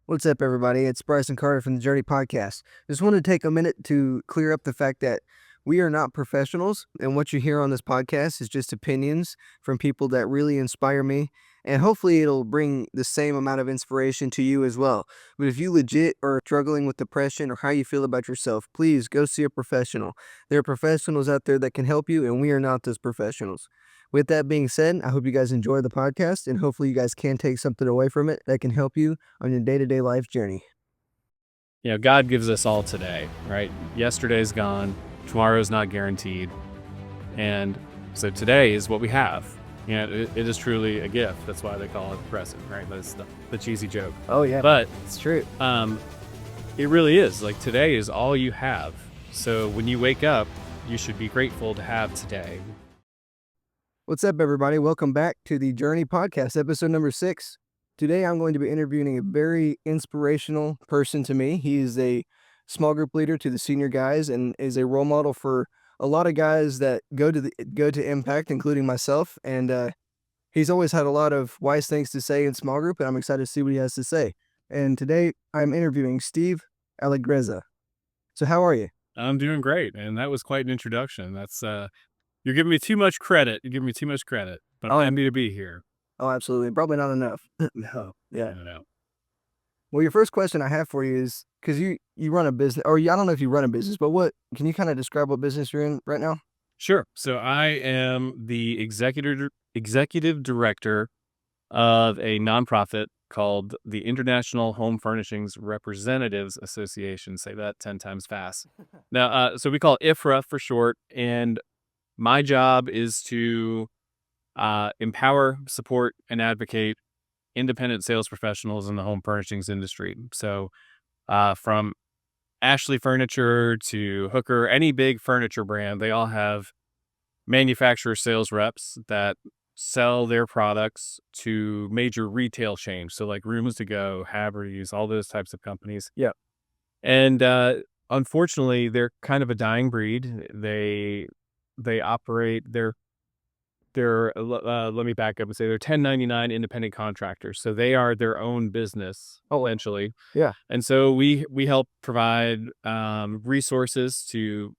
What's up, everybody? It's Bryson Carter from the Journey Podcast. Just wanted to take a minute to clear up the fact that we are not professionals, and what you hear on this podcast is just opinions from people that really inspire me, and hopefully it'll bring the same amount of inspiration to you as well. But if you legit are struggling with depression or how you feel about yourself, please go see a professional. There are professionals out there that can help you, and we are not those professionals. With that being said, I hope you guys enjoy the podcast, and hopefully you guys can take something away from it that can help you on your day-to-day life journey. God gives us all today, right? Yesterday's gone, tomorrow's not guaranteed. And so today is what we have. It is truly a gift. That's why they call it the present, right? That's the cheesy joke. Oh yeah, But it's true. it really is. Like, today is all you have. So when you wake up, you should be grateful to have today. What's up, everybody? Welcome back to the Journey Podcast, episode number 6. Today, I'm going to be interviewing a very inspirational person to me. He is a small group leader to the senior guys and is a role model for a lot of guys that go to Impact, including myself. And he's always had a lot of wise things to say in small group, and I'm excited to see what he has to say. And today, I'm interviewing Steve Allegreza. So how are you? I'm doing great. And that was quite an introduction. You're giving me too much credit. But I'm happy to be here. Oh, absolutely. Probably not enough. No. Yeah. No. Well, your first question I have for you is, because you run a business, or I don't know if you run a business, but can you kind of describe what business you're in right now? Sure. So I am the executive director of a nonprofit called the International Home Furnishings Representatives Association. Say that 10 times fast. Now, so we call it IFRA for short, and my job is to empower, support, and advocate independent sales professionals in the home furnishings industry. So from Ashley Furniture to Hooker, any big furniture brand, they all have manufacturer sales reps that sell their products to major retail chains. So like Rooms to Go, Haverty's, all those types of companies. Yeah. And unfortunately, they're kind of a dying breed. They operate let me back up and say they're 1099 independent contractors. So they are their own business, essentially. Yeah. And so we help provide resources to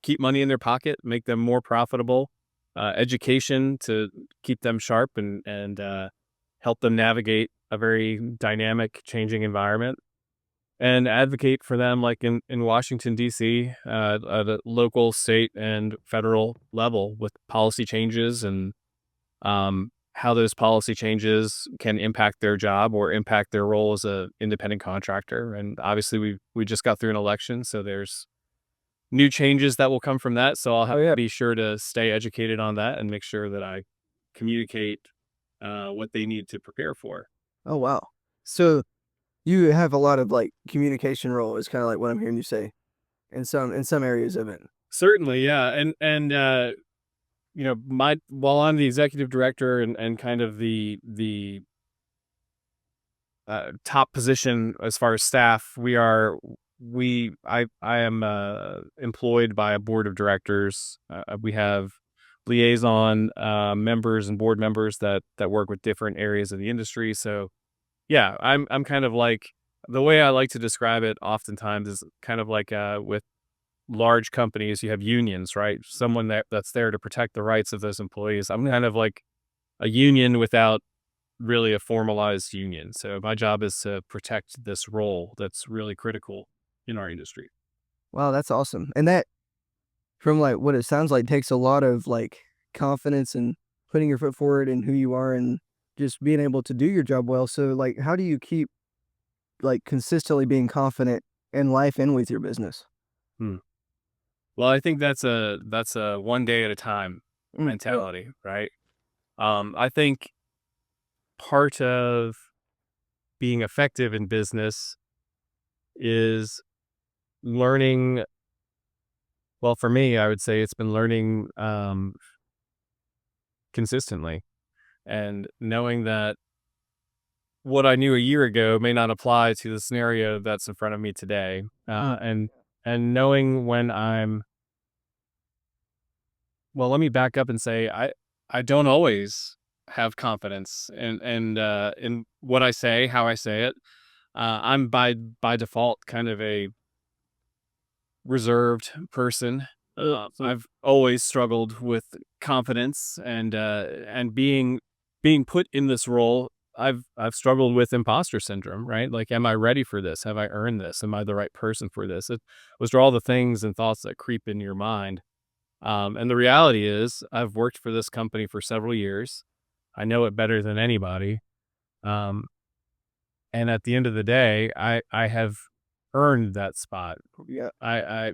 keep money in their pocket, make them more profitable, education to keep them sharp and help them navigate a very dynamic, changing environment, and advocate for them, like in Washington, D.C., at a local, state, and federal level with policy changes and how those policy changes can impact their job or impact their role as an independent contractor. And obviously, we just got through an election, so there's new changes that will come from that. So I'll have to be sure to stay educated on that and make sure that I communicate what they need to prepare for. Oh, wow. So you have a lot of like communication role is kind of like what I'm hearing you say in some areas of it. Certainly, yeah. And while I'm the executive director and kind of the top position as far as staff, I am employed by a board of directors. We have liaison members and board members that work with different areas of the industry. So yeah, I'm kind of like, the way I like to describe it oftentimes is kind of like with large companies, you have unions, right? Someone that's there to protect the rights of those employees. I'm kind of like a union without really a formalized union. So my job is to protect this role that's really critical in our industry. Wow, that's awesome. And that, from like what it sounds like, takes a lot of like confidence and putting your foot forward in who you are and just being able to do your job well. So like, how do you keep like consistently being confident in life and with your business? Well, I think that's a one day at a time mentality, right? I think part of being effective in business is learning. Well, for me, I would say it's been learning consistently and knowing that what I knew a year ago may not apply to the scenario that's in front of me today. And knowing when well, let me back up and say, I don't always have confidence in what I say, how I say it. I'm by default kind of a reserved person. I've always struggled with confidence and being put in this role. I've struggled with imposter syndrome, right? Like, am I ready for this? Have I earned this? Am I the right person for this? Those are all the things and thoughts that creep in your mind. And the reality is, I've worked for this company for several years. I know it better than anybody. Um, and at the end of the day, I have earned that spot. Yeah. I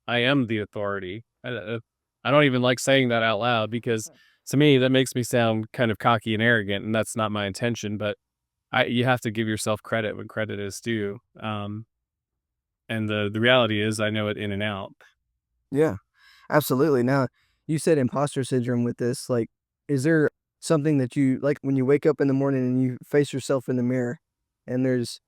am the authority. I don't even like saying that out loud because to me that makes me sound kind of cocky and arrogant, and that's not my intention. But you have to give yourself credit when credit is due. And the reality is, I know it in and out. Yeah. Absolutely. Now, you said imposter syndrome with this. Like, is there something that you like when you wake up in the morning and you face yourself in the mirror and there's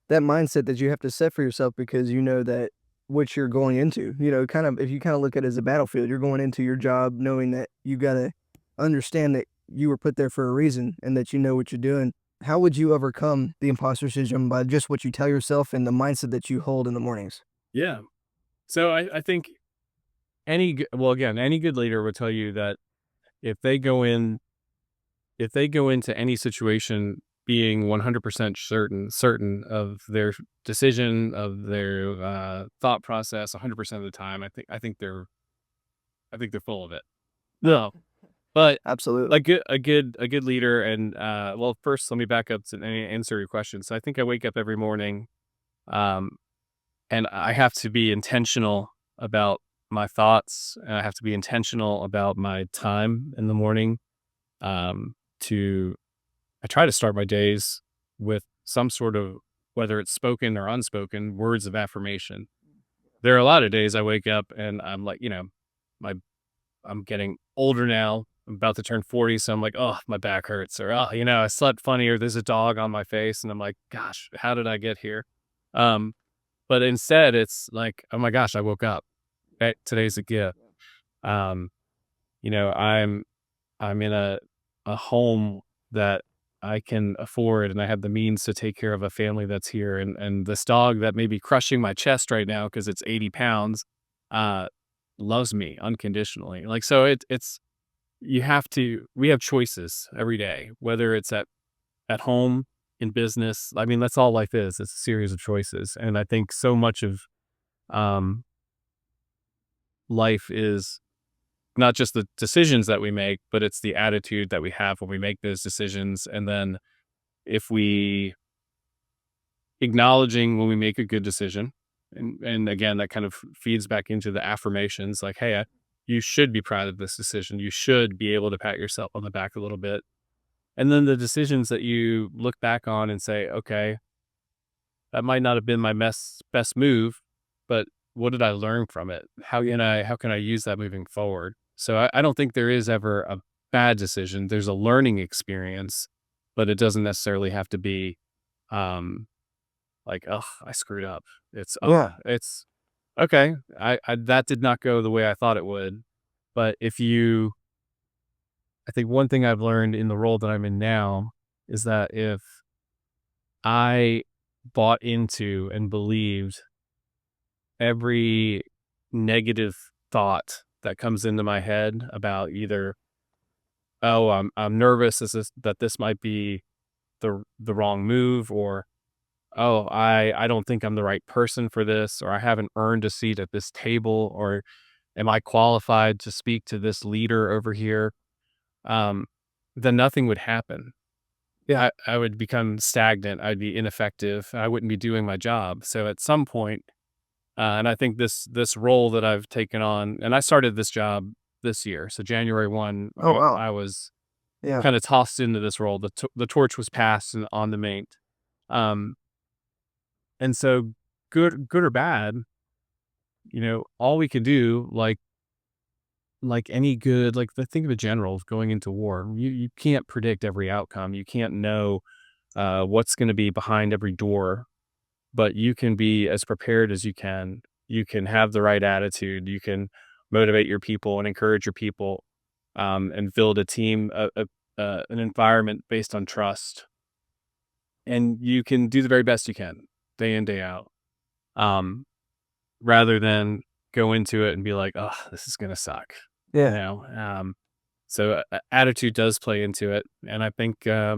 that mindset that you have to set for yourself because you know that what you're going into, kind of if you kind of look at it as a battlefield, you're going into your job knowing that you got to understand that you were put there for a reason and that you know what you're doing. How would you overcome the imposter syndrome by just what you tell yourself and the mindset that you hold in the mornings? Yeah. So I think again, any good leader would tell you that if they go in if they go into any situation being 100% certain of their decision, of their thought process 100% of the time, I think they're full of it. No, but Absolutely. like a good leader, and well, first let me back up to answer your question. So I think I wake up every morning, um, and I have to be intentional about my thoughts, and I have to be intentional about my time in the morning. Um, to I try to start my days with some sort of, whether it's spoken or unspoken, words of affirmation. There are a lot of days I wake up and I'm like, my I'm getting older now. I'm about to turn 40, so I'm like, oh, my back hurts, or oh, I slept funny, or there's a dog on my face, and I'm like, gosh, how did I get here? Um, but instead, it's like, oh my gosh, I woke up. Today's a gift. Um, you know, I'm I'm in a home that I can afford, and I have the means to take care of a family that's here, and this dog that may be crushing my chest right now because it's 80 pounds, uh, loves me unconditionally. Like, so it's we have choices every day, whether it's at home, in business. I mean, that's all life is. It's a series of choices. And I think so much of um life is not just the decisions that we make, but it's the attitude that we have when we make those decisions. And then if we acknowledging when we make a good decision, and again, that kind of feeds back into the affirmations like, hey, you should be proud of this decision. You should be able to pat yourself on the back a little bit. And then the decisions that you look back on and say, okay, that might not have been my best move, but what did I learn from it? How can I use that moving forward? So I don't think there is ever a bad decision. There's a learning experience, but it doesn't necessarily have to be um like, oh, I screwed up. Yeah. It's okay. I that did not go the way I thought it would. But I think one thing I've learned in the role that I'm in now is that if I bought into and believed every negative thought that comes into my head about either, oh, I'm nervous that this might be the wrong move, or oh, I don't think I'm the right person for this, or I haven't earned a seat at this table, or am I qualified to speak to this leader over here? Um, then nothing would happen. Yeah. I would become stagnant. I'd be ineffective. I wouldn't be doing my job. So at some point, and I think this role that I've taken on, and I started this job this year, so January 1, Oh, wow. I was Yeah. kind of tossed into this role. The torch was passed on the main. Um, and so good or bad, all we can do, like any good, like the think of a general going into war. You can't predict every outcome. You can't know what's going to be behind every door, but you can be as prepared as you can. You can have the right attitude. You can motivate your people and encourage your people. and build a team, an environment based on trust. And you can do the very best you can day in, day out, um, rather than go into it and be like, oh, this is going to suck, you Yeah. know? So attitude does play into it. And I think, uh,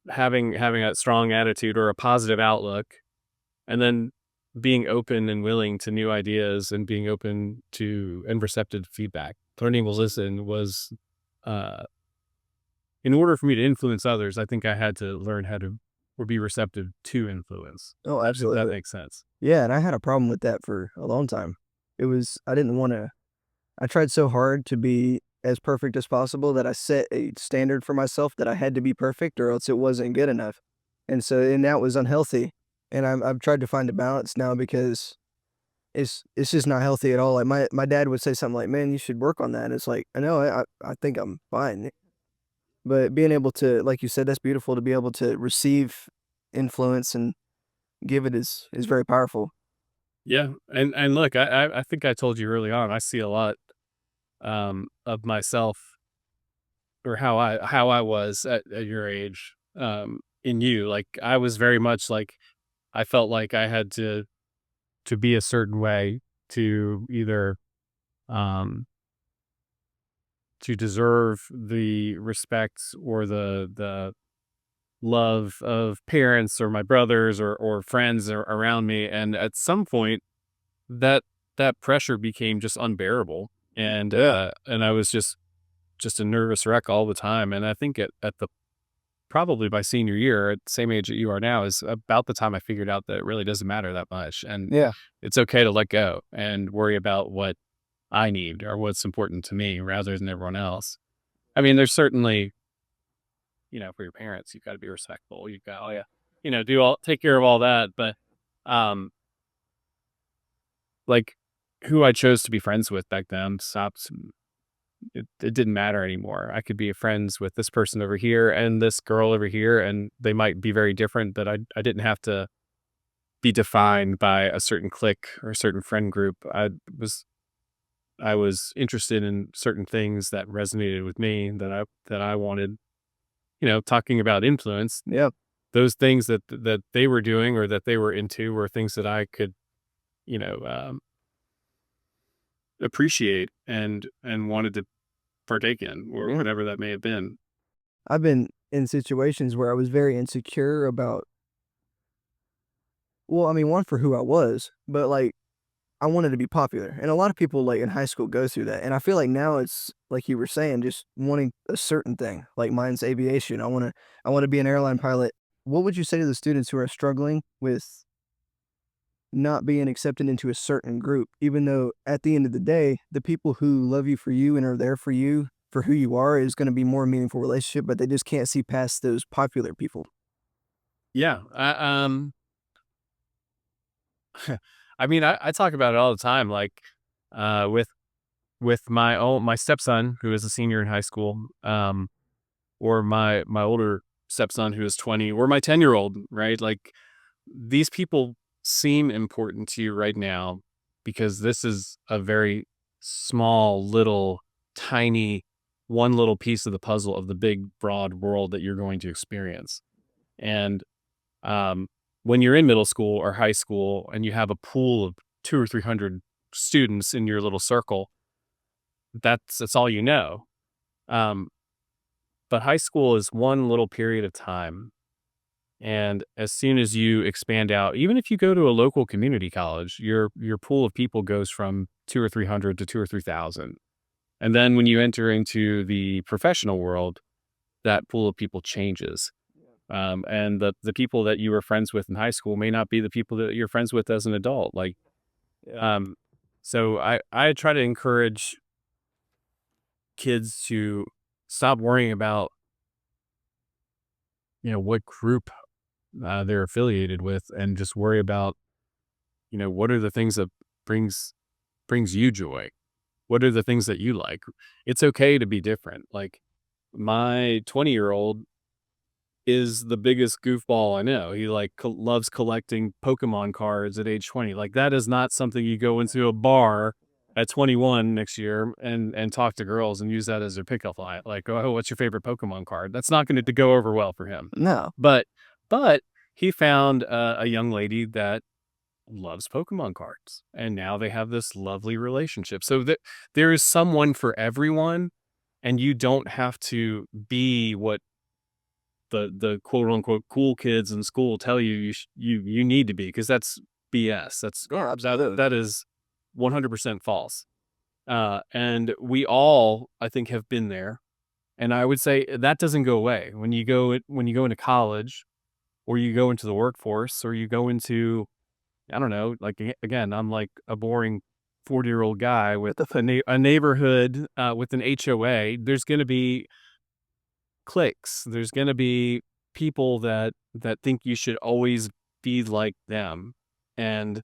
having a strong attitude or a positive outlook, and then being open and willing to new ideas and being open to and receptive to feedback. Learning to listen was, uh, in order for me to influence others, I think I had to learn how to or be receptive to influence, Oh, if that absolutely. makes sense. Yeah, and I had a problem with that for a long time. I didn't wanna I tried so hard to be as perfect as possible that I set a standard for myself that I had to be perfect or else it wasn't good enough. And that was unhealthy. And I've tried to find a balance now because it's just not healthy at all. Like my dad would say something like, "Man, you should work on that." And it's like, I know I think I'm fine. But being able to, like you said, that's beautiful to be able to receive influence and give it is very powerful. Yeah, and look, I think I told you early on, I see a lot, of myself, or how I was at your age, in you. Like, I was very much like, I felt like I had to be a certain way to either, um to deserve the respect or the love of parents or my brothers or friends around me. And at some point, that that pressure became just unbearable, and I was just a nervous wreck all the time. And I think at the probably my senior year, at the same age that you are now, is about the time I figured out that it really doesn't matter that much, and Yeah. it's okay to let go and worry about what I need or what's important to me rather than everyone else. I mean, there's certainly, for your parents, you've got to be respectful. You've got, oh yeah, take care of all that. But, um, like, who I chose to be friends with back then stopped. It didn't matter anymore. I could be friends with this person over here and this girl over here, and they might be very different, but I didn't have to be defined by a certain clique or a certain friend group. Was I was interested in certain things that resonated with me that I wanted. Talking about influence, Yeah. those things that they were doing or that they were into were things that I could, you know, um, appreciate and wanted to partake in, or Yeah. whatever that may have been. I've been in situations where I was very insecure about, well, I mean, one, for who I was, but, like, I wanted to be popular, and a lot of people, like, in high school go through that, and I feel like now it's, like you were saying, just wanting a certain thing, like mine's aviation. I wanna be an airline pilot. What would you say to the students who are struggling with not being accepted into a certain group, even though at the end of the day, the people who love you for you and are there for you for who you are is gonna be more meaningful relationship, but they just can't see past those popular people? Yeah, I mean, I talk about it all the time, like, with my stepson who is a senior in high school, or my older stepson who is 20, or my 10-year-old, right? Like, these people seem important to you right now because this is a very small, little, tiny, one little piece of the puzzle of the big, broad world that you're going to experience. And, um, when you're in middle school or high school and you have a pool of 200 or 300 students in your little circle, that's all you know. Um, but high school is one little period of time. And as soon as you expand out, even if you go to a local community college, your pool of people goes from 2 or 300 to 2 or 3 thousand. And then when you enter into the professional world, that pool of people changes. And the people that you were friends with in high school may not be the people that you're friends with as an adult. Like, Yeah. um, so I try to encourage kids to stop worrying about, what group they're affiliated with, and just worry about, what are the things that brings brings you joy? What are the things that you like? It's okay to be different. Like, my 20-year-old is the biggest goofball I know. He like loves collecting Pokemon cards at age 20. Like, that is not something you go into a bar at 21 next year and talk to girls and use that as their pickup line. Like, oh, what's your favorite Pokemon card? That's not going to go over well for him. No. But he found a young lady that loves Pokemon cards, and now they have this lovely relationship. So that there is someone for everyone, and you don't have to be what the quote unquote cool kids in school tell you you need to be, because that's BS. Yeah, absolutely. That is 100% false. And we all, I think, have been there. And I would say that doesn't go away when you go into college, or you go into the workforce, or you go into, I don't know, like, again, I'm like a boring 40-year-old guy with a neighborhood with an HOA. There's going to be cliques. There's going to be people that think you should always be like them. And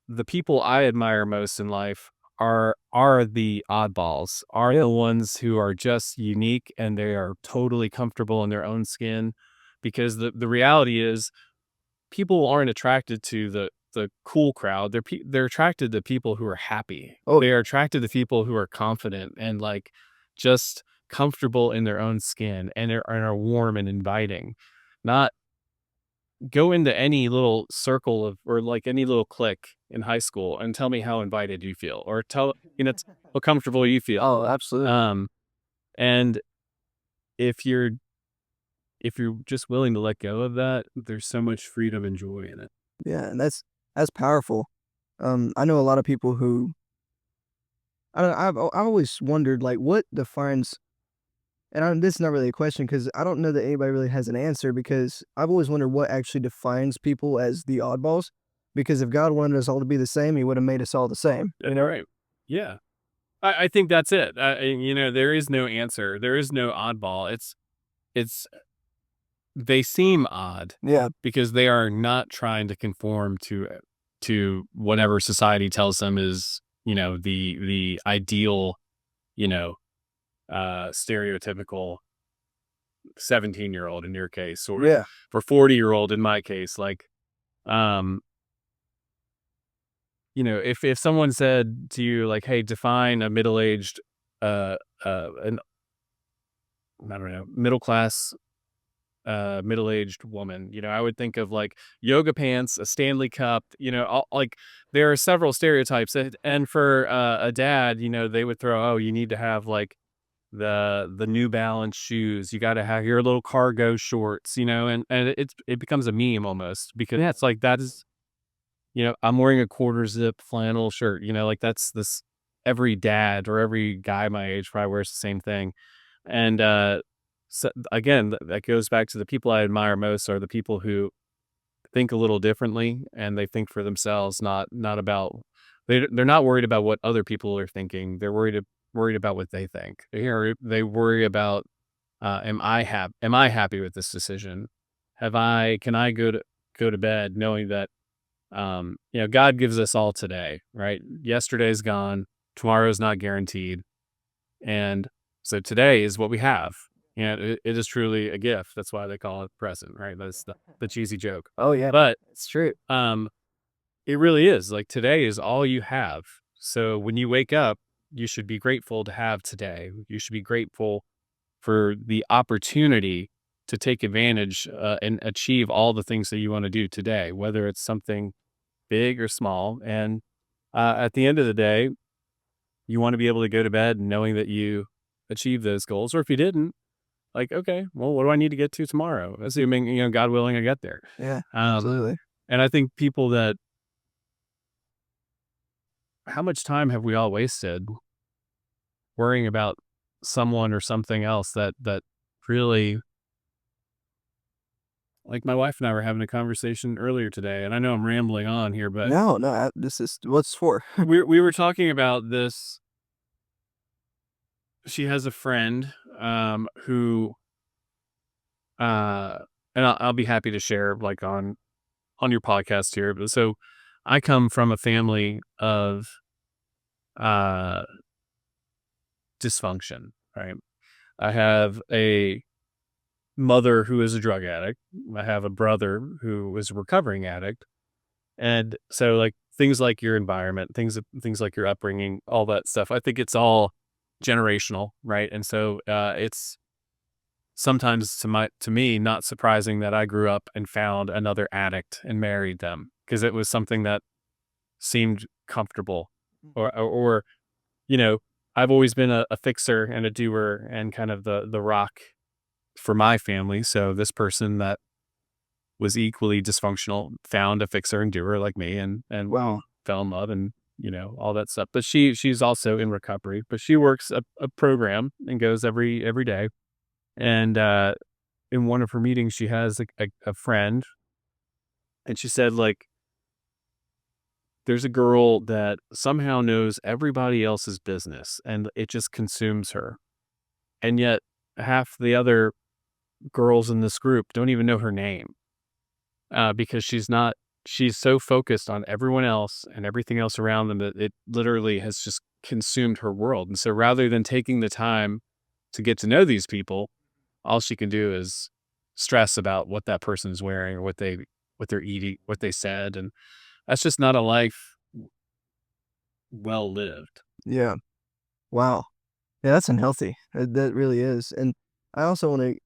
the people I admire most in life are the oddballs, are the ones who are just unique, and they are totally comfortable in their own skin. Because the reality is, people aren't attracted to the cool crowd. They're attracted to people who are happy. Oh, They are attracted to people who are confident and, like, just comfortable in their own skin, and are warm and inviting. Not go into any little circle of, or like any little clique in high school, and tell me how invited you feel, or how comfortable you feel. oh, absolutely. Um, and if you're just willing to let go of that, there's so much freedom and joy in it. Yeah, and that's powerful. I know a lot of people who I don't I've always wondered, like, what defines, and this is not really a question because I don't know that anybody really has an answer, because I've always wondered what actually defines people as the oddballs. Because if God wanted us all to be the same, He would have made us all the same. And all right, yeah, I think that's it. There is no answer. There is no oddball. It's they seem odd Yeah, because they are not trying to conform to whatever society tells them is, the ideal, you know stereotypical 17-year-old in your case, or yeah, for 40-year-old in my case. Like, um if someone said to you, like, hey, define a middle-aged, an I don't know, middle class, middle-aged woman, I would think of, like, yoga pants, a Stanley Cup, like, there are several stereotypes. And for a dad, they would throw, oh, you need to have, like, the New Balance shoes. You got to have your little cargo shorts, and it becomes a meme almost, because, yeah, it's like, that is, I'm wearing a quarter zip flannel shirt, like, that's this, every dad or every guy my age probably wears the same thing. And so again, that goes back to the people I admire most are the people who think a little differently, and they think for themselves, not about, they're not worried about what other people are thinking. They're worried about what they think. They worry about, am I happy with this decision? Can I go to bed knowing that, God gives us all today, right? Yesterday's gone, tomorrow's not guaranteed. And so today is what we have. It is truly a gift. That's why they call it present, right? That's the cheesy joke. oh yeah, But it's true. it really is, like, today is all you have. So when you wake up, you should be grateful to have today. You should be grateful for the opportunity to take advantage and achieve all the things that you want to do today, whether it's something big or small. And at the end of the day, you want to be able to go to bed knowing that you achieved those goals. Or if you didn't, like, okay, well, what do I need to get to tomorrow? Assuming, God willing, I get there. Yeah, Um, absolutely. and I think people that, how much time have we all wasted worrying about someone or something else that really, like, my wife and I were having a conversation earlier today, and I know I'm rambling on here, but No, no, this is what's for. we were talking about this. She has a friend, who, uh, and I'll be happy to share, like, on your podcast here. But so I come from a family of uh, dysfunction, right? I have a mother who is a drug addict. I have a brother who is a recovering addict. And so, like, things like your environment, things like your upbringing, all that stuff. I think it's all generational, right? And so it's sometimes to me not surprising that I grew up and found another addict and married them because it was something that seemed comfortable, or you know, I've always been a fixer and a doer and kind of the rock for my family. So this person that was equally dysfunctional found a fixer and doer like me, and Wow. fell in love, and all that stuff. But she's also in recovery, but she works a program and goes every day. And in one of her meetings, she has a friend, and she said, like, there's a girl that somehow knows everybody else's business and it just consumes her. And yet half the other girls in this group don't even know her name, because she's so focused on everyone else and everything else around them that it literally has just consumed her world. And so rather than taking the time to get to know these people, all she can do is stress about what that person's wearing or what they're eating, what they said. And that's just not a life well lived. Yeah. Wow. Yeah, that's unhealthy. That really is. And I also want to,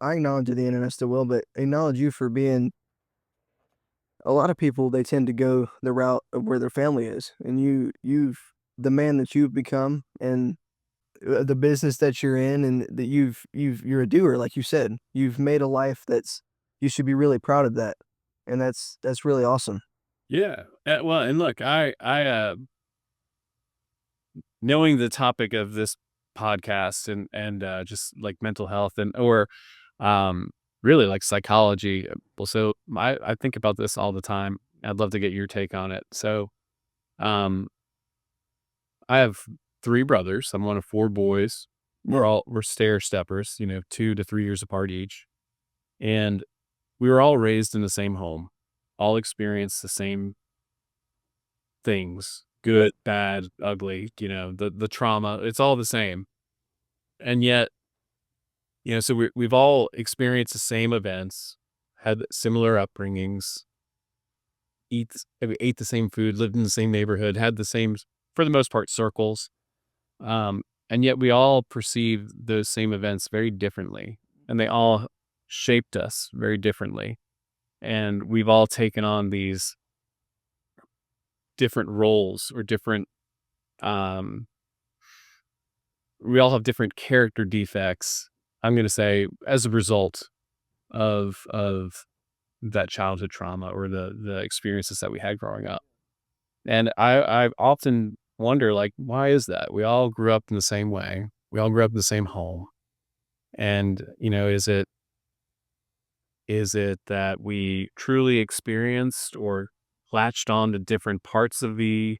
I acknowledge the internet still will, but acknowledge you for being, a lot of people, they tend to go the route of where their family is. And the man that you've become, and the business that you're in, and that you're a doer, like you said. You've made a life you should be really proud of that. And that's really awesome. Yeah. Well, and look, I knowing the topic of this podcast and just like mental health or um really like psychology. Well, so I think about this all the time. I'd love to get your take on it. So um I have three brothers. I'm one of four boys. Yeah. We're stair steppers, 2 to 3 years apart each. And we were all raised in the same home, all experienced the same things, good, bad, ugly, the trauma, it's all the same. And yet, so we've all experienced the same events, had similar upbringings, we ate the same food, lived in the same neighborhood, had the same, for the most part, circles. And yet we all perceive those same events very differently, and they all shaped us very differently. And we've all taken on these different roles or different, um, we all have different character defects, I'm going to say, as a result of that childhood trauma or the experiences that we had growing up. And I often wonder, like, why is that? We all grew up in the same way. We all grew up in the same home. And, is it that we truly experienced or latched on to different parts of the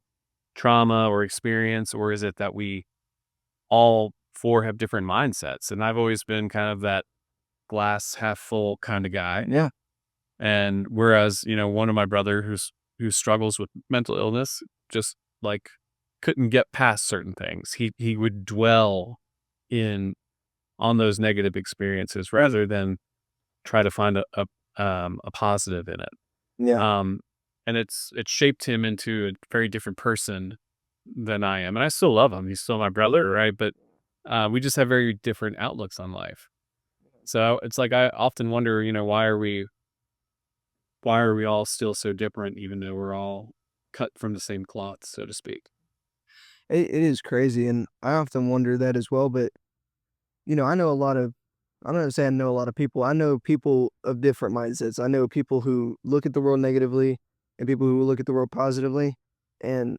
trauma or experience, or is it that we all four have different mindsets? And I've always been kind of that glass half full kind of guy. Yeah. And whereas, one of my brother who struggles with mental illness, just like couldn't get past certain things. He would dwell in on those negative experiences rather than try to find a positive in it. Yeah. Um, and it shaped him into a very different person than I am. And I still love him. He's still my brother, right? But we just have very different outlooks on life. So it's like I often wonder, why are we all still so different, even though we're all cut from the same cloth, so to speak? It is crazy, and I often wonder that as well. But I know a lot of, I'm not gonna say I know a lot of people. I know people of different mindsets. I know people who look at the world negatively and people who look at the world positively. And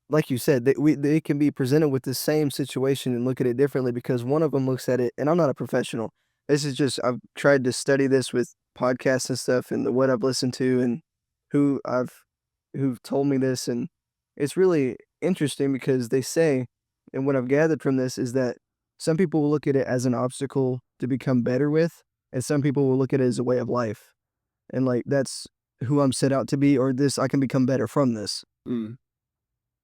like you said, they can be presented with the same situation and look at it differently because one of them looks at it, and I'm not a professional. This is just, I've tried to study this with podcasts and stuff, and what I've listened to, and who I've who've told me this. And it's really interesting because they say, and what I've gathered from this is that some people will look at it as an obstacle to become better with, and some people will look at it as a way of life. And like, that's who I'm set out to be, or this, I can become better from this. Mm.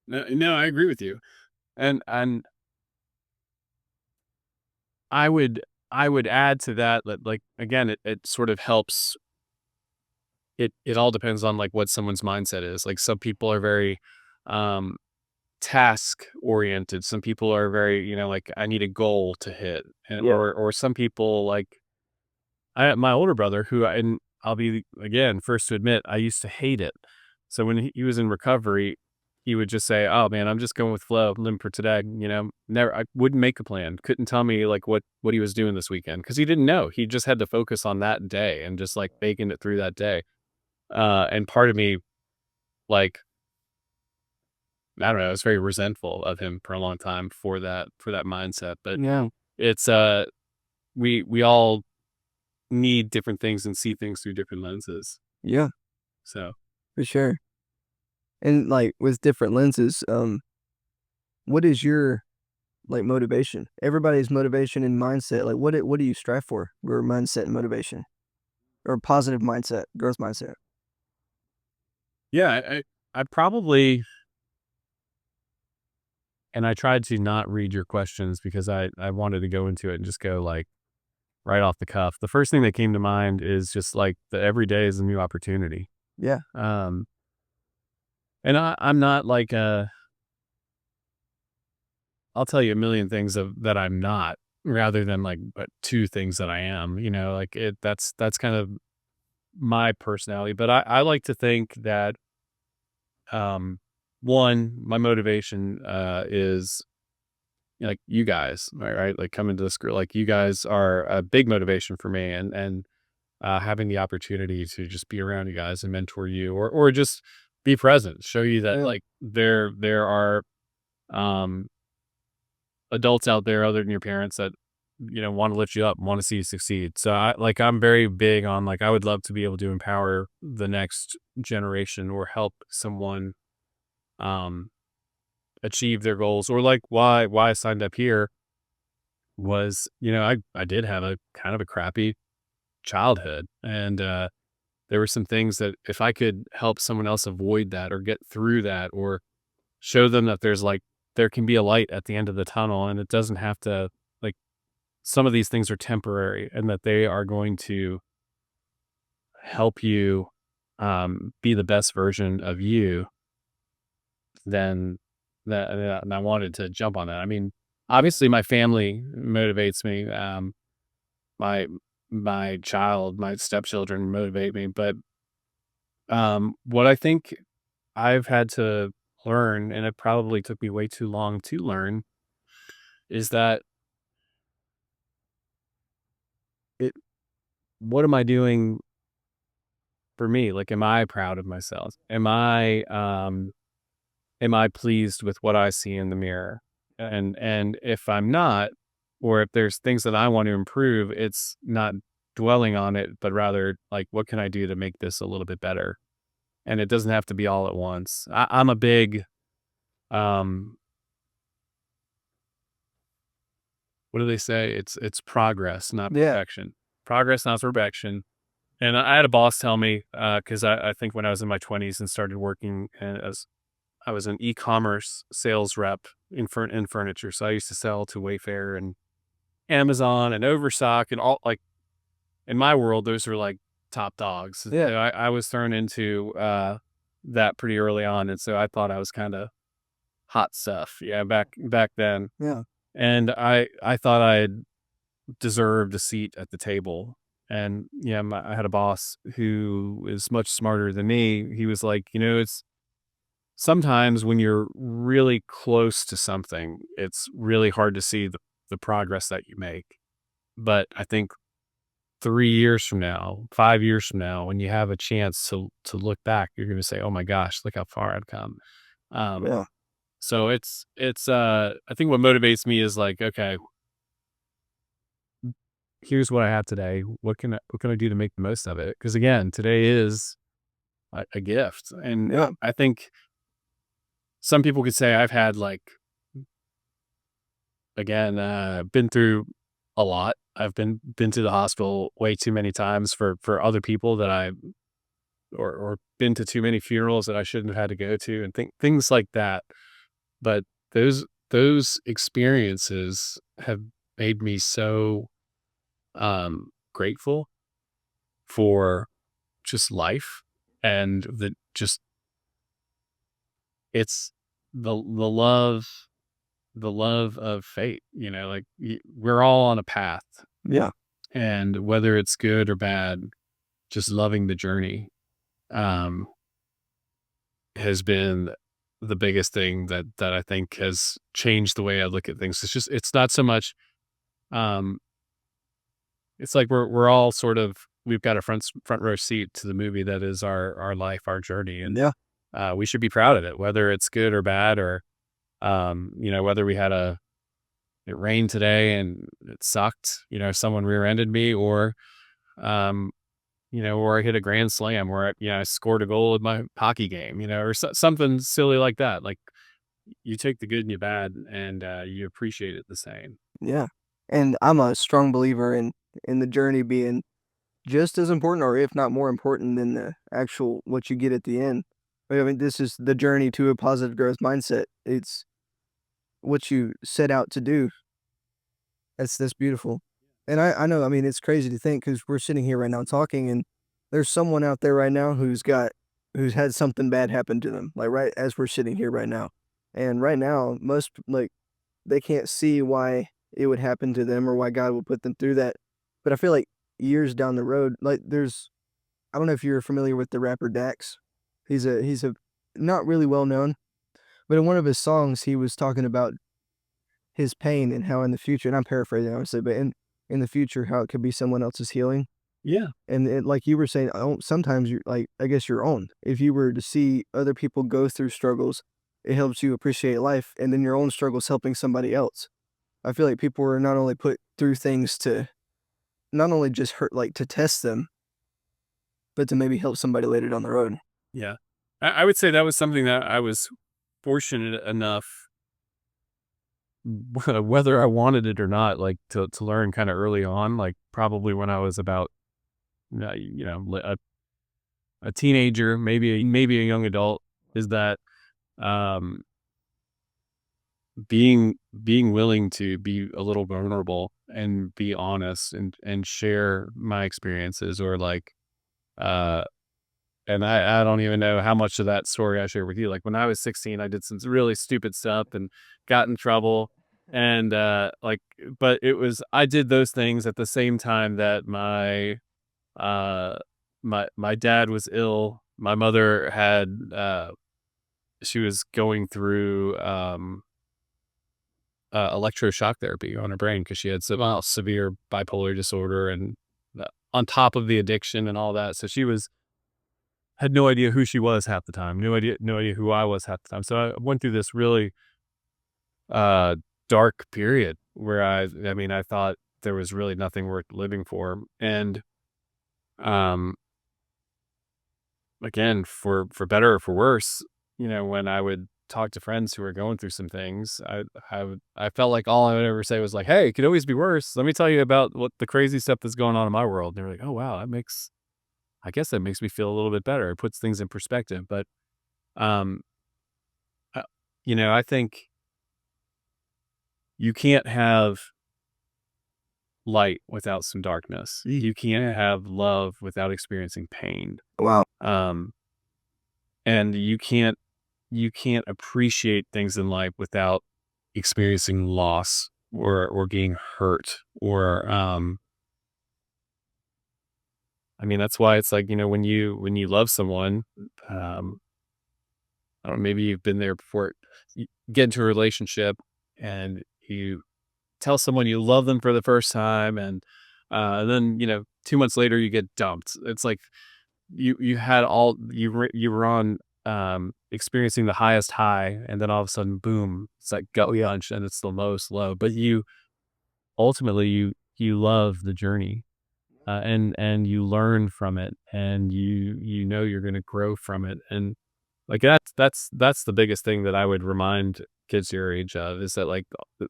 No, I agree with you. And I would add to that, like again, it sort of helps it all depends on like what someone's mindset is. Like some people are very um task oriented. Some people are very, like I need a goal to hit. And Yeah. or some people like my older brother and I'll be again first to admit I used to hate it. So when he was in recovery, he would just say, "Oh man, I'm just going with flow, living for today." Never I wouldn't make a plan. Couldn't tell me like what he was doing this weekend because he didn't know. He just had to focus on that day and just like making it through that day. And part of me like I don't know, I was very resentful of him for a long time for that mindset. But Yeah. it's we all need different things and see things through different lenses. Yeah, So for sure. And like with different lenses, what is your like motivation? Everybody's motivation and mindset. Like what do you strive for? Your mindset and motivation, or positive mindset, growth mindset. yeah, I probably and I tried to not read your questions because I wanted to go into it and just go like right off the cuff. The first thing that came to mind is just like the every day is a new opportunity. Yeah. Um and I'm not like I'll tell you a million things that I'm not rather than like but two things that I am, like that's kind of my personality. But I like to think that one, my motivation is like you guys, right? Like coming to this group, like you guys are a big motivation for me and having the opportunity to just be around you guys and mentor you or just be present, show you that Yeah. like there are um adults out there other than your parents that want to lift you up, want to see you succeed. So I'm very big on like I would love to be able to empower the next generation or help someone um achieve their goals. Or like why I signed up here was, I did have a kind of a crappy childhood and there were some things that if I could help someone else avoid that or get through that or show them that there can be a light at the end of the tunnel and it doesn't have to like some of these things are temporary and that they are going to help you be the best version of you, then and I wanted to jump on that. I mean, obviously my family motivates me. My my stepchildren motivate me, but what I think I've had to learn, and it probably took me way too long to learn, is that it what am I doing for me? Like, am I proud of myself? Am I pleased with what I see in the mirror? And if I'm not, or if there's things that I want to improve, it's not dwelling on it, but rather like, what can I do to make this a little bit better? And it doesn't have to be all at once. I'm a big, um, what do they say? It's progress, not Yeah. perfection. Progress, not perfection. And I had a boss tell me, because I think when I was in my 20s and started working as I was an e-commerce sales rep in furniture. So I used to sell to Wayfair and Amazon and Overstock and all like in my world, those were like top dogs. Yeah. So I was thrown into that pretty early on. And so I thought I was kind of hot stuff. Yeah, back then. Yeah. And I thought I deserved a seat at the table. And yeah, I had a boss who is much smarter than me. He was like, it's sometimes when you're really close to something, it's really hard to see the progress that you make. But I think 3 years from now, 5 years from now, when you have a chance to look back, you're going to say, "Oh my gosh, look how far I've come." Um, Yeah. so it's I think what motivates me is like, okay, here's what I have today. What can I do to make the most of it? Because again, today is a gift, and Yeah. I think some people could say I've had like again, been through a lot. I've been to the hospital way too many times for other people that I or been to too many funerals that I shouldn't have had to go to and things like that. But those experiences have made me so grateful for just life. and it's the love of fate, like we're all on a path, Yeah. and whether it's good or bad, just loving the journey, um, has been the biggest thing that I think has changed the way I look at things. It's not so much, um, it's like we're all sort of we've got a front row seat to the movie that is our life, our journey, and Yeah. we should be proud of it, whether it's good or bad, or whether we had it rained today and it sucked, someone rear-ended me, um, or I hit a grand slam, or I scored a goal in my hockey game, or something silly like that. Like you take the good and the bad, and you appreciate it the same. Yeah. And I'm a strong believer in the journey being just as important or if not more important than the actual what you get at the end. I mean, this is the journey to a positive growth mindset. It's what you set out to do. That's beautiful. And I know, I mean, it's crazy to think because 'cause we're sitting here right now talking, and there's someone out there right now who's had something bad happen to them, like, right as we're sitting here right now. And right now, most like, they can't see why it would happen to them or why God would put them through that. But I feel like years down the road, like, I don't know if you're familiar with the rapper Dax. He's a not really well known, but in one of his songs, he was talking about his pain and how in the future, and I'm paraphrasing obviously, but in the future, how it could be someone else's healing. Yeah. And it, like you were saying, sometimes you're like, I guess your own. If you were to see other people go through struggles, it helps you appreciate life, and then your own struggles helping somebody else. I feel like people were not only put through things to not only just hurt, like to test them, but to maybe help somebody later down the road. Yeah. I would say that was something that I was fortunate enough, whether I wanted it or not, like to learn kind of early on, like probably when I was about, a teenager, maybe a young adult, is that, um, being willing to be a little vulnerable and be honest and share my experiences, or like, uh and I don't even know how much of that story I share with you. Like when I was 16, I did some really stupid stuff and got in trouble. And but I did those things at the same time that uh my dad was ill. My mother she was going through electroshock therapy on her brain because she had some severe bipolar disorder, and on top of the addiction and all that. So she had no idea who she was half the time, no idea who I was half the time. So I went through this really, uh, dark period where I mean, I thought there was really nothing worth living for. And, um, again, for better or for worse, when I would talk to friends who were going through some things, I felt like all I would ever say was like, "Hey, it could always be worse. Let me tell you about what the crazy stuff that's going on in my world." And they were like, "Oh, wow, I guess that makes me feel a little bit better. It puts things in perspective." But, um Uh, I think you can't have light without some darkness. You can't have love without experiencing pain. Wow. Um, and you can't appreciate things in life without experiencing loss, or being hurt, or I mean, that's why it's like, when you love someone, um I don't know, maybe you've been there before. You get into a relationship and you tell someone you love them for the first time, and then 2 months later you get dumped. It's like you were on, experiencing the highest high, and then all of a sudden, boom, it's like gut punch, and it's the lowest low. But you love the journey, and you learn from it, and you know you're going to grow from it. And like that's the biggest thing that I would remind kids your age of, is that, like,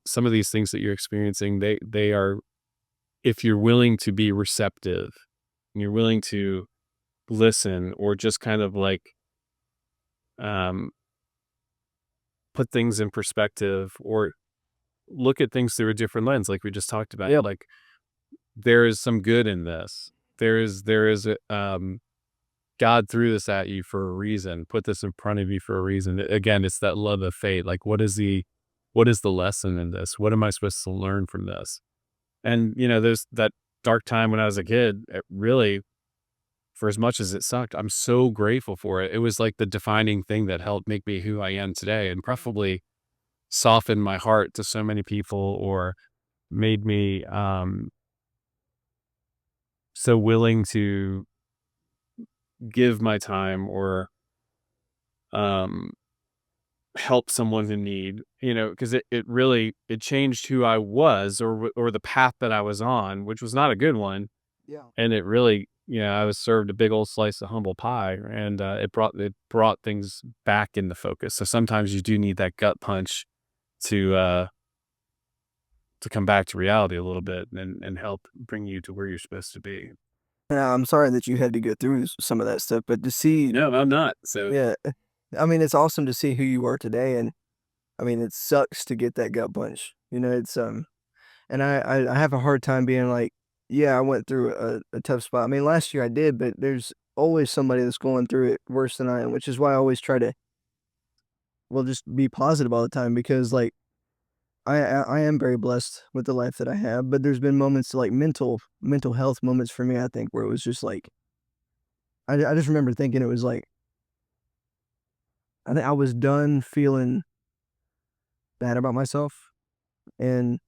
some of these things that you're experiencing, they are, if you're willing to be receptive, and you're willing to listen, or just kind of like, um put things in perspective, or look at things through a different lens, like we just talked about. Yeah, like, there is some good in this. There is God threw this at you for a reason, put this in front of you for a reason. Again, it's that love of fate. Like, what is the lesson in this? What am I supposed to learn from this? And, there's that dark time when I was a kid, it really, for as much as it sucked, I'm so grateful for it. It was like the defining thing that helped make me who I am today and probably softened my heart to so many people or made me so willing to give my time or um, help someone in need, because it really, it changed who I was or the path that I was on, which was not a good one. Yeah. And it really, I was served a big old slice of humble pie, and it brought things back into focus. So sometimes you do need that gut punch to uh to come back to reality a little bit and help bring you to where you're supposed to be. I'm sorry that you had to go through some of that stuff, but to see, No, I'm not. So yeah, I mean, it's awesome to see who you are today, and I mean, it sucks to get that gut punch. It's and I have a hard time being like, yeah, I went through a tough spot. I mean, last year I did, but there's always somebody that's going through it worse than I am, which is why I always try to, well, just be positive all the time because like I am very blessed with the life that I have, but there's been moments like mental health moments for me, I think, where it was just like I just remember thinking it was like I think I was done feeling bad about myself, and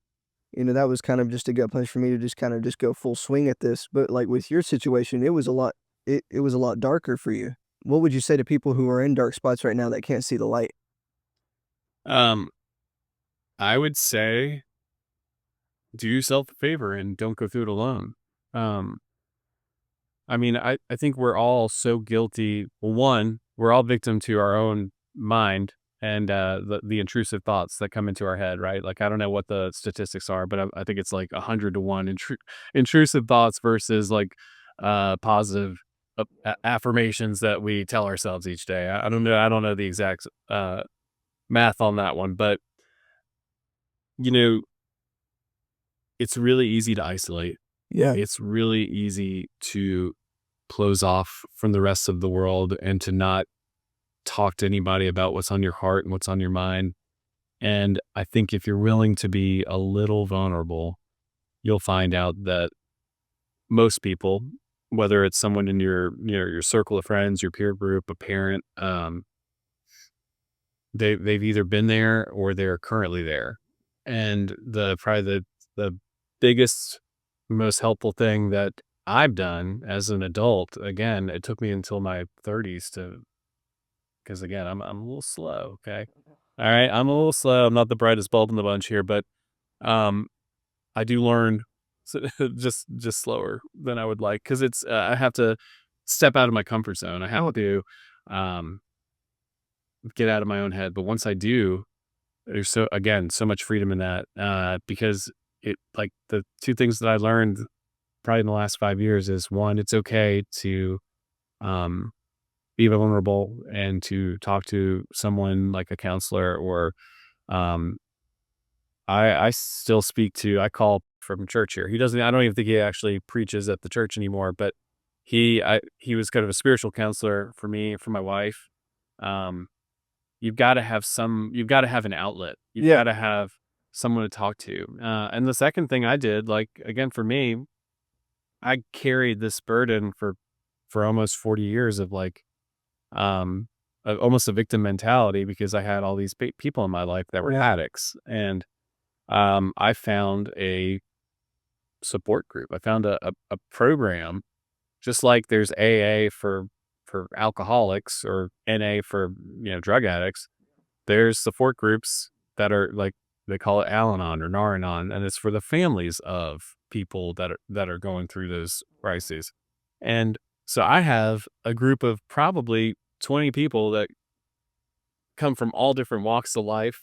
that was kind of just a gut punch for me to just kind of just go full swing at this. But like with your situation, it was a lot. It was a lot darker for you. What would you say to people who are in dark spots right now that can't see the light? um I would say do yourself a favor and don't go through it alone. Um I mean, I think we're all so guilty. Well, one, we're all victim to our own mind and the intrusive thoughts that come into our head, right? Like, I don't know what the statistics are, but I think it's like 100 to 1 intrusive thoughts versus like positive affirmations that we tell ourselves each day. I don't know. I don't know the exact math on that one, but you know, it's really easy to isolate. Yeah. It's really easy to close off from the rest of the world and to not talk to anybody about what's on your heart and what's on your mind. And I think if you're willing to be a little vulnerable, you'll find out that most people, whether it's someone in your circle of friends, your peer group, a parent, they've either been there or they're currently there. And the biggest, most helpful thing that I've done as an adult, again, it took me until my 30s to, because again, I'm a little slow. Okay, all right, I'm a little slow. I'm not the brightest bulb in the bunch here, but um, I do learn just slower than I would like because it's I have to step out of my comfort zone. I have to um get out of my own head. But once I do, there's so much freedom in that, because it like the two things that I learned probably in the last 5 years is one, it's okay to um, be vulnerable and to talk to someone like a counselor or um, I still speak to I call from church here. He doesn't. I don't even think he actually preaches at the church anymore. But he was kind of a spiritual counselor for me for my wife. Um, you've got to have some. You've got to have an outlet. You've Yeah. got to have someone to talk to. And the second thing I did, like again for me, I carried this burden for almost 40 years of like almost a victim mentality because I had all these people in my life that were addicts, and I found a support group. I found a program, just like there's AA for alcoholics or NA for drug addicts. There's support groups that are like they call it Al-Anon or Nar-Anon, and it's for the families of people that are going through those crises. And so I have a group of probably 20 people that come from all different walks of life.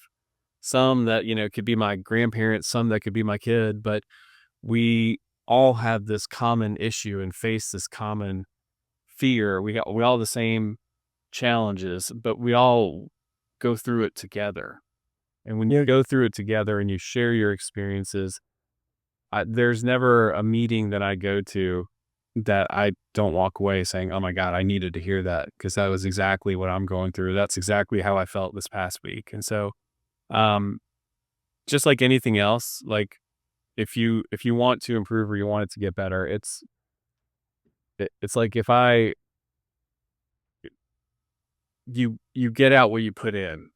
Some that could be my grandparents, some that could be my kid, but we all have this common issue and face this common fear. We all have the same challenges, but we all go through it together. And when you Yeah. go through it together and you share your experiences, there's never a meeting that I go to that I don't walk away saying, "Oh my God, I needed to hear that," because that was exactly what I'm going through. That's exactly how I felt this past week. And so, um, just like anything else, like if you want to improve or you want it to get better, it's like if I you get out what you put in.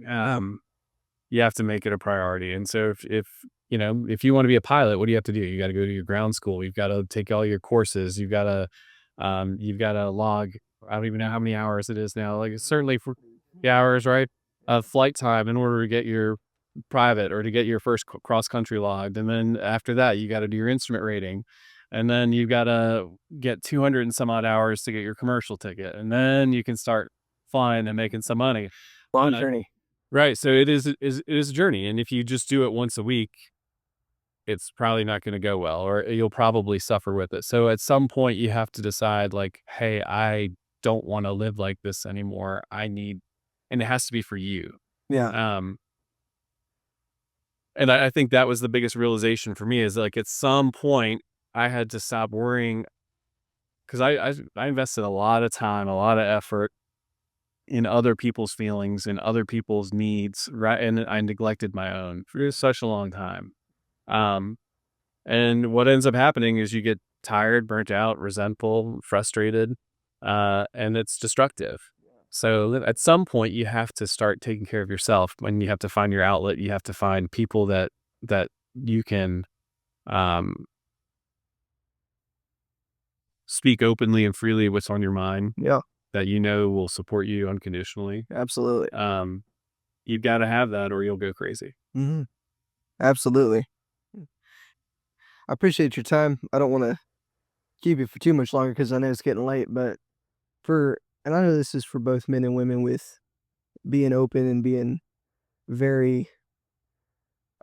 Um, you have to make it a priority. And so if if you want to be a pilot, what do you have to do? You got to go to your ground school. You've got to take all your courses. You've got to log. I don't even know how many hours it is now. Like it's certainly for the hours, right? Of flight time in order to get your private or to get your first cross country logged. And then after that, you got to do your instrument rating. And then you got to get 200 and some odd hours to get your commercial ticket. And then you can start flying and making some money. Long Uh, journey. Right, so it is a journey, and if you just do it once a week, it's probably not gonna go well, or you'll probably suffer with it. So at some point, you have to decide, like, "Hey, I don't wanna live like this anymore. I need," and it has to be for you. Yeah. Um, and I think that was the biggest realization for me is, like, at some point, I had to stop worrying 'cause I invested a lot of time, a lot of effort in other people's feelings and other people's needs, right? And I neglected my own for such a long time. Um, and what ends up happening is you get tired, burnt out, resentful, frustrated, and it's destructive. So at some point, you have to start taking care of yourself. When you have to find your outlet, you have to find people that you can um, speak openly and freely what's on your mind. Yeah. That will support you unconditionally. Absolutely. Um, you've got to have that, or you'll go crazy. Hmm. Absolutely. I appreciate your time. I don't want to keep you for too much longer because I know it's getting late, but and I know this is for both men and women with being open and being very,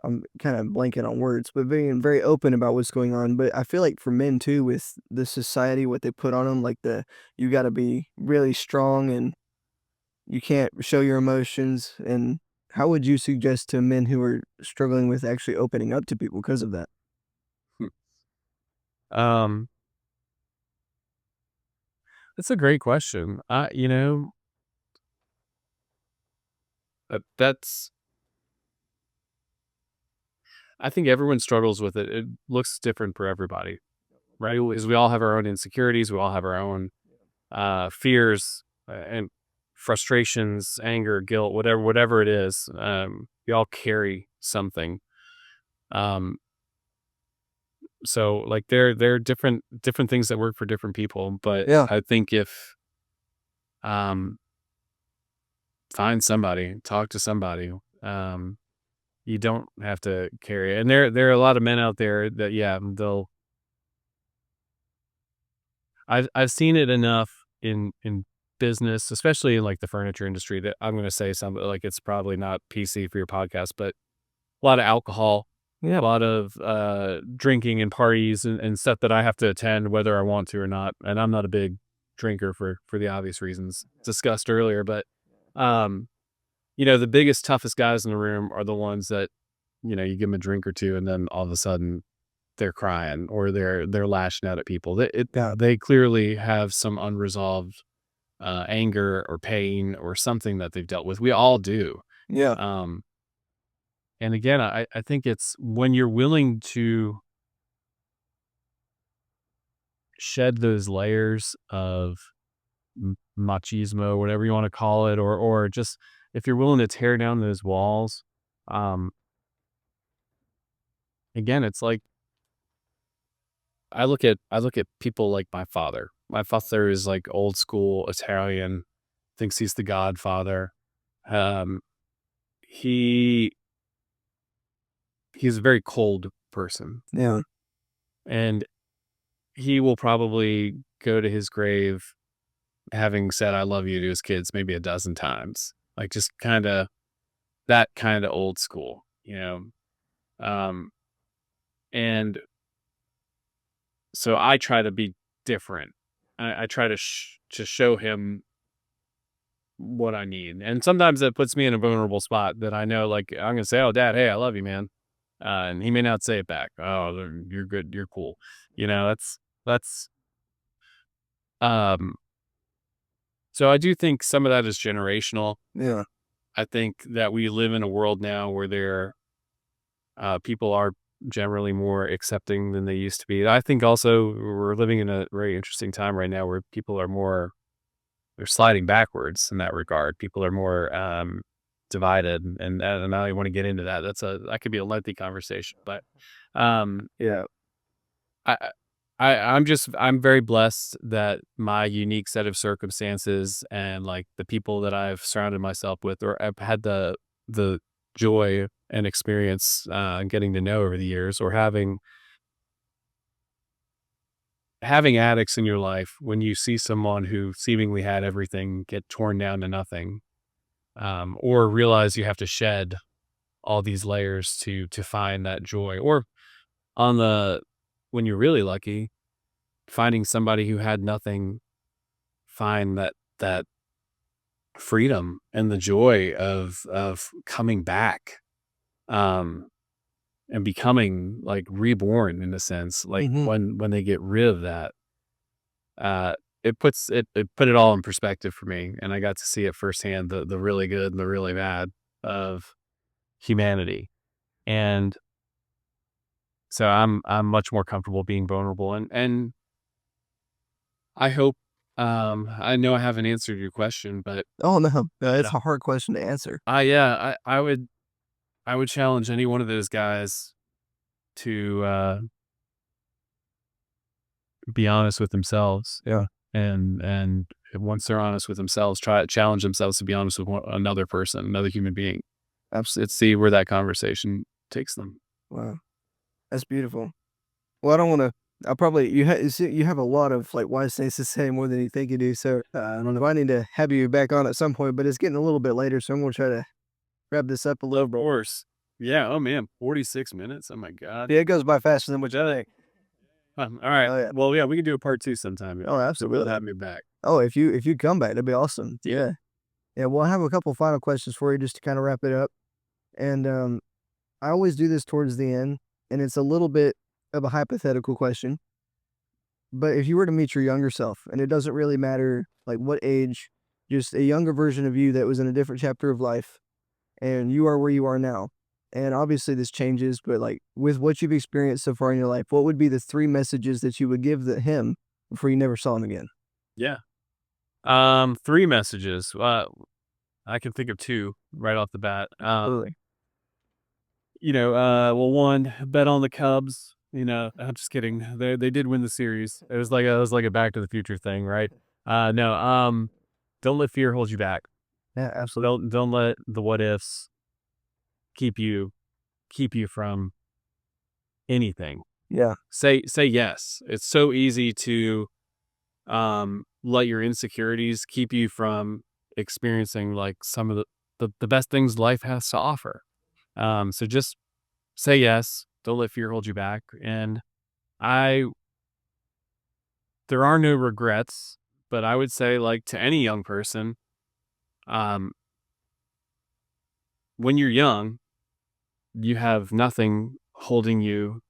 I'm kind of blanking on words, but being very open about what's going on. But I feel like for men too, with the society, what they put on them, like you got to be really strong and you can't show your emotions. And how would you suggest to men who are struggling with actually opening up to people because of that? Um, that's a great question. That's I think everyone struggles with it. It looks different for everybody, right? Because we all have our own insecurities, we all have our own fears and frustrations, anger, guilt, whatever it is. We all carry something. Um, so like there are different things that work for different people, but Yeah. I think if um find somebody, talk to somebody. You don't have to carry it. And there are a lot of men out there that, yeah, I've seen it enough in business, especially in like the furniture industry, that I'm gonna say something like it's probably not PC for your podcast, but a lot of alcohol, Yeah. a lot of drinking and parties and stuff that I have to attend whether I want to or not. And I'm not a big drinker for the obvious reasons discussed earlier, but um the biggest, toughest guys in the room are the ones that, you give them a drink or two and then all of a sudden they're crying or they're lashing out at people. Yeah. They clearly have some unresolved anger or pain or something that they've dealt with. We all do. Yeah. Um, and again, I think it's when you're willing to shed those layers of machismo, whatever you want to call it, or just if you're willing to tear down those walls, um, again, it's like I look at people like my father. My father is like old school Italian, thinks he's the godfather. Um, he he's a very cold person, Yeah. and he will probably go to his grave having said "I love you" to his kids maybe a dozen times. Like just that kind of old school. Um, and so I try to be different. I try to show him what I need. And sometimes that puts me in a vulnerable spot that I know, like, I'm gonna say, "Oh, Dad, hey, I love you, man." And he may not say it back. "Oh, you're good. You're cool." That's Um, so I do think some of that is generational. Yeah. I think that we live in a world now where people are generally more accepting than they used to be. I think also we're living in a very interesting time right now where people are they're sliding backwards in that regard. People are more divided, and I want to get into that. That could be a lengthy conversation, but Yeah. I. I'm very blessed that my unique set of circumstances and like the people that I've surrounded myself with or I've had the joy and experience getting to know over the years, or having addicts in your life. When you see someone who seemingly had everything get torn down to nothing, or realize you have to shed all these layers to find that joy, or on the when you're really lucky, finding somebody who had nothing, find that freedom and the joy of coming back, um and becoming like reborn in a sense, like Hmm. when they get rid of that, uh it put it all in perspective for me, and I got to see it firsthand, the really good and the really bad of humanity. And so I'm much more comfortable being vulnerable, and I hope, I know I haven't answered your question, but Oh no, you it's know, a hard question to answer. yeah, I would challenge any one of those guys to be honest with themselves, Yeah. and once they're honest with themselves, try to challenge themselves to be honest with another person, another human being. Let's see where that conversation takes them. Wow. That's beautiful. Well, I don't want to. I probably you have a lot of like wise things to say more than you think you do. So I don't know. I need to have you back on at some point, but it's getting a little bit later, so I'm gonna try to wrap this up a little Of bit. course. Yeah. Oh man, 46 minutes. Oh my god. Yeah, it goes by faster than what you think. All right. Oh yeah. Well, yeah, we can do a part two sometime. Oh, Feel good to absolutely. have me back. Oh, if you come back, that'd be awesome. Yeah. Yeah. Well, I have a couple final questions for you just to kind of wrap it up. And I always do this towards the end, and it's a little bit of a hypothetical question. But if you were to meet your younger self, and it doesn't really matter like what age, just a younger version of you that was in a different chapter of life, and you are where you are now. And obviously this changes, but like with what you've experienced so far in your life, what would be the three messages that you would give him before you never saw him again? Yeah. Three messages. I can think of two right off the bat. Absolutely. Well, one, bet on the Cubs. I'm just kidding. They did win the series. It was like a Back to the Future thing, right? No. Don't let fear hold you back. Yeah, absolutely. Don't let the what ifs keep you from anything. Yeah. Say yes. It's so easy to let your insecurities keep you from experiencing like some of the best things life has to offer. So just say yes. Don't let fear hold you back. And I there are no regrets, but I would say like to any young person, um, when you're young, you have nothing holding you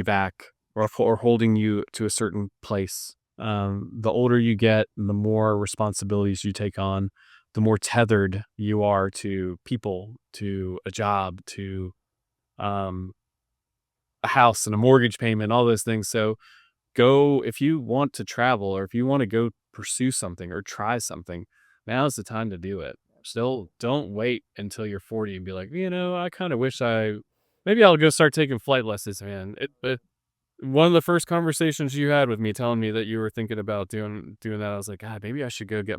back, or holding you to a certain place. The older you get, the more responsibilities you take on, the more tethered you are to people, to a job, to um, a house and a mortgage payment, all those things. So go if you want to travel, or if you want to go pursue something or try something, now's the time to do it. Still, don't wait until you're 40 and be like, I kind of wish maybe I'll go start taking flight lessons, man. One of the first conversations you had with me telling me that you were thinking about doing that, I was like, God, maybe I should go get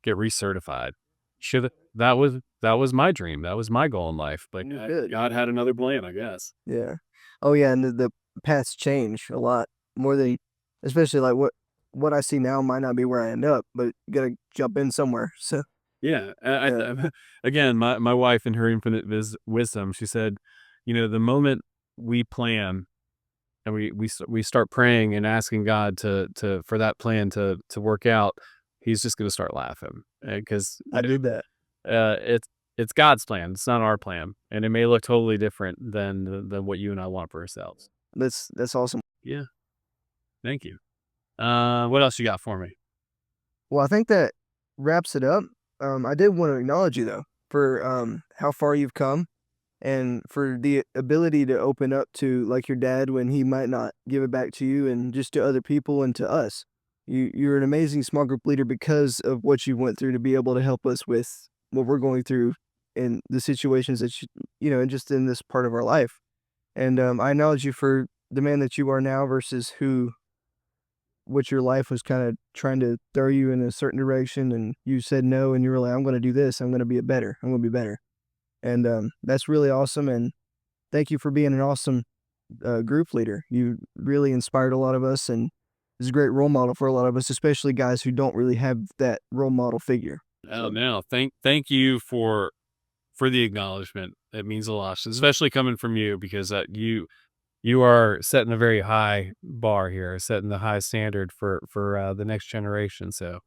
recertified. Should that was my dream. That was my goal in life. But You good. God had another plan, I guess. Yeah. Oh yeah, and the paths change a lot more than especially like what I see now might not be where I end up, but you gotta jump in somewhere. So Yeah. yeah. Again, my wife, in her infinite wisdom, she said, the moment we plan and we start praying and asking God to for that plan to work out, He's just going to start laughing, because I did that. it's God's plan. It's not our plan, and it may look totally different than what you and I want for ourselves. That's awesome. Yeah. Thank you. What else you got for me? Well, I think that wraps it up. I did want to acknowledge you though for how far you've come and for the ability to open up to like your dad when he might not give it back to you and just to other people and to us. You're an amazing small group leader because of what you went through to be able to help us with what we're going through in the situations that and just in this part of our life. And I acknowledge you for the man that you are now versus who what your life was kind of trying to throw you in a certain direction and you said no and you were like, I'm going to do this. I'm going to be better. I'm going to be better. And that's really awesome. And thank you for being an awesome group leader. You really inspired a lot of us and is a great role model for a lot of us, especially guys who don't really have that role model figure. Oh no, thank you for the acknowledgement. It means a lot, especially coming from you, because you are setting a very high bar here, setting the high standard for the next generation. So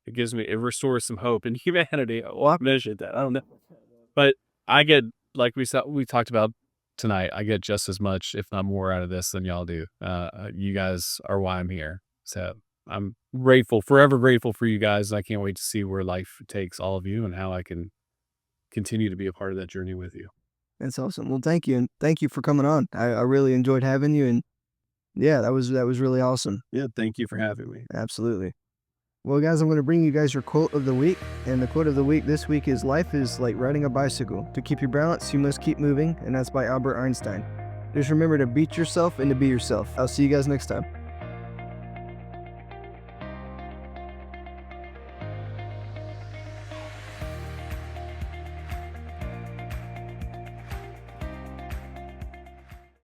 it restores some hope in humanity. Well, I measured that. I don't know, but I get, like we talked about tonight, I get just as much, if not more, out of this than y'all do. You guys are why I'm here. So I'm forever grateful for you guys. And I can't wait to see where life takes all of you and how I can continue to be a part of that journey with you. That's awesome. Well, thank you. And thank you for coming on. I really enjoyed having you. And yeah, that was really awesome. Yeah, thank you for having me. Absolutely. Well, guys, I'm going to bring you guys your quote of the week. And the quote of the week this week is, life is like riding a bicycle. To keep your balance, you must keep moving. And that's by Albert Einstein. Just remember to beat yourself and to be yourself. I'll see you guys next time.